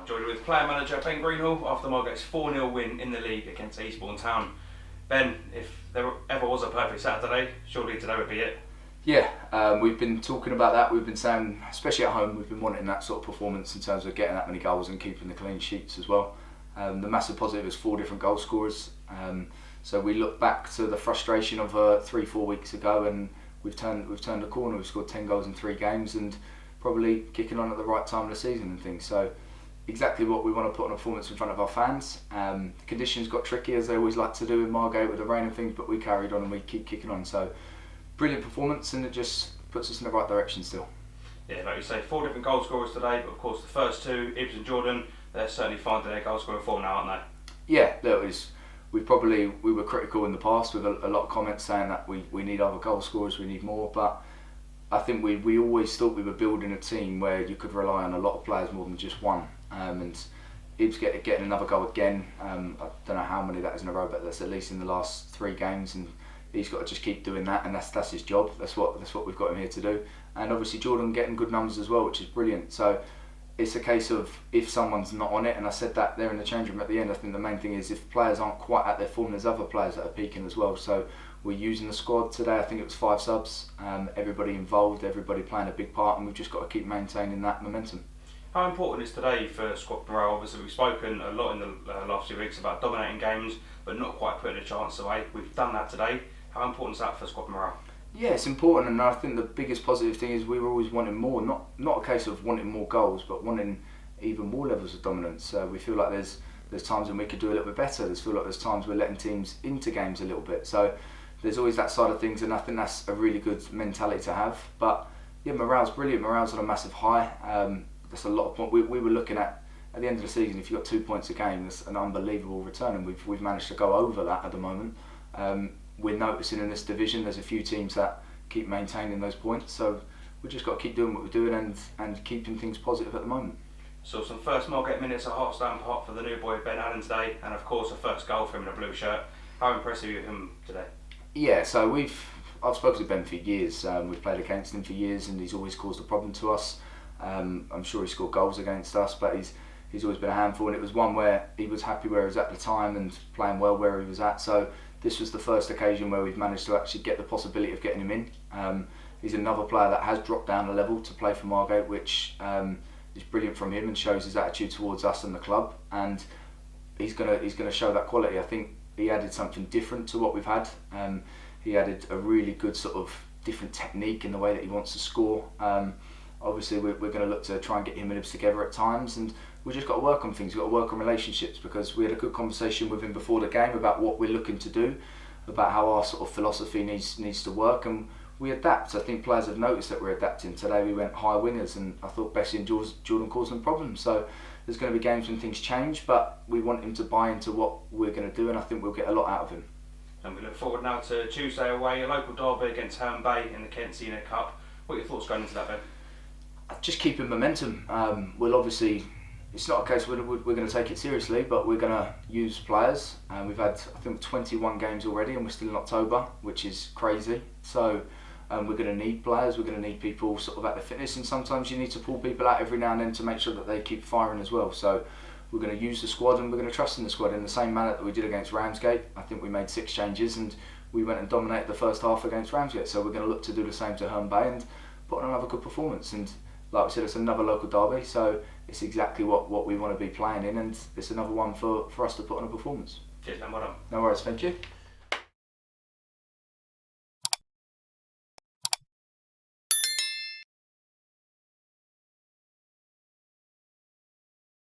I'm joined with player manager Ben Greenhalgh after Margate's 4-0 win in the league against Eastbourne Town. Ben, if there ever was a perfect Saturday, surely today would be it. Yeah, we've been talking about that. We've been saying, especially at home, we've been wanting that sort of performance in terms of getting that many goals and keeping the clean sheets as well. The massive positive is 4 different goal scorers. So we look back to the frustration of 3-4 weeks ago, and we've turned a corner. We've scored 10 goals in 3 games, and probably kicking on at the right time of the season and things. So exactly what we want to put on a performance in front of our fans. Conditions got tricky, as they always like to do in Margate with the rain and things, but we carried on and we keep kicking on. So brilliant performance, and it just puts us in the right direction still. Yeah, like you say, 4 different goal scorers today, but of course the first 2, Ibbs and Jordan, they're certainly finding their goal scoring form now, aren't they? Yeah, look, we were critical in the past with a lot of comments saying that we need other goal scorers, we need more, but I think we always thought we were building a team where you could rely on a lot of players more than just one. And Ibbs getting another goal again. I don't know how many that is in a row, but that's at least in the last 3 games, and he's got to just keep doing that, and that's his job. That's what we've got him here to do. And obviously Jordan getting good numbers as well, which is brilliant. So it's a case of if someone's not on it, and I said that there in the change room at the end. I think the main thing is if players aren't quite at their form, there's other players that are peaking as well. So we're using the squad today. I think it was 5 subs. Everybody involved, everybody playing a big part, and we've just got to keep maintaining that momentum. How important is today for squad morale? Obviously we've spoken a lot in the last few weeks about dominating games but not quite putting a chance away. We've done that today. How important is that for squad morale? Yeah, it's important, and I think the biggest positive thing is we were always wanting more. Not a case of wanting more goals, but wanting even more levels of dominance. We feel like there's times when we could do a little bit better. There's times we're letting teams into games a little bit. So there's always that side of things, and I think that's a really good mentality to have. But yeah, morale's brilliant. Morale's on a massive high. That's a lot of points. We were looking at the end of the season, if you got 2 points a game, that's an unbelievable return, and we've managed to go over that at the moment. We're noticing in this division there's a few teams that keep maintaining those points, so we've just got to keep doing what we're doing and keeping things positive at the moment. So some first Margate minutes at Hartstown Park for the new boy Ben Allen today, and of course a first goal for him in a blue shirt. How impressive are you with him today? Yeah, so I've spoken to Ben for years. We've played against him for years, and he's always caused a problem to us. I'm sure he scored goals against us, but he's always been a handful, and it was one where he was happy where he was at the time and playing well where he was at. So this was the first occasion where we've managed to actually get the possibility of getting him in. He's another player that has dropped down a level to play for Margate, which is brilliant from him and shows his attitude towards us and the club. And he's gonna show that quality. I think he added something different to what we've had. He added a really good sort of different technique in the way that he wants to score. Obviously we're going to look to try and get him and Ibbs together at times, and we've just got to work on things. We've got to work on relationships, because we had a good conversation with him before the game about what we're looking to do, about how our sort of philosophy needs to work, and we adapt. I think players have noticed that we're adapting. Today we went high wingers, and I thought Bessie and Jordan caused them problems. So there's going to be games when things change, but we want him to buy into what we're going to do, and I think we'll get a lot out of him. And we look forward now to Tuesday away, a local derby against Herne Bay in the Kent Senior Cup. What are your thoughts going into that, Ben? Just keeping momentum. We'll obviously, it's not a case we're going to take it seriously, but we're going to use players. We've had, I think, 21 games already, and we're still in October, which is crazy. So we're going to need players. We're going to need people sort of at their fitness, and sometimes you need to pull people out every now and then to make sure that they keep firing as well. So we're going to use the squad, and we're going to trust in the squad in the same manner that we did against Ramsgate. I think we made 6 changes, and we went and dominated the first half against Ramsgate. So we're going to look to do the same to Herne Bay and put on another good performance. And like we said, it's another local derby, so it's exactly what we want to be playing in, and it's another one for us to put on a performance. Cheers, man. Well done. No worries, thank you.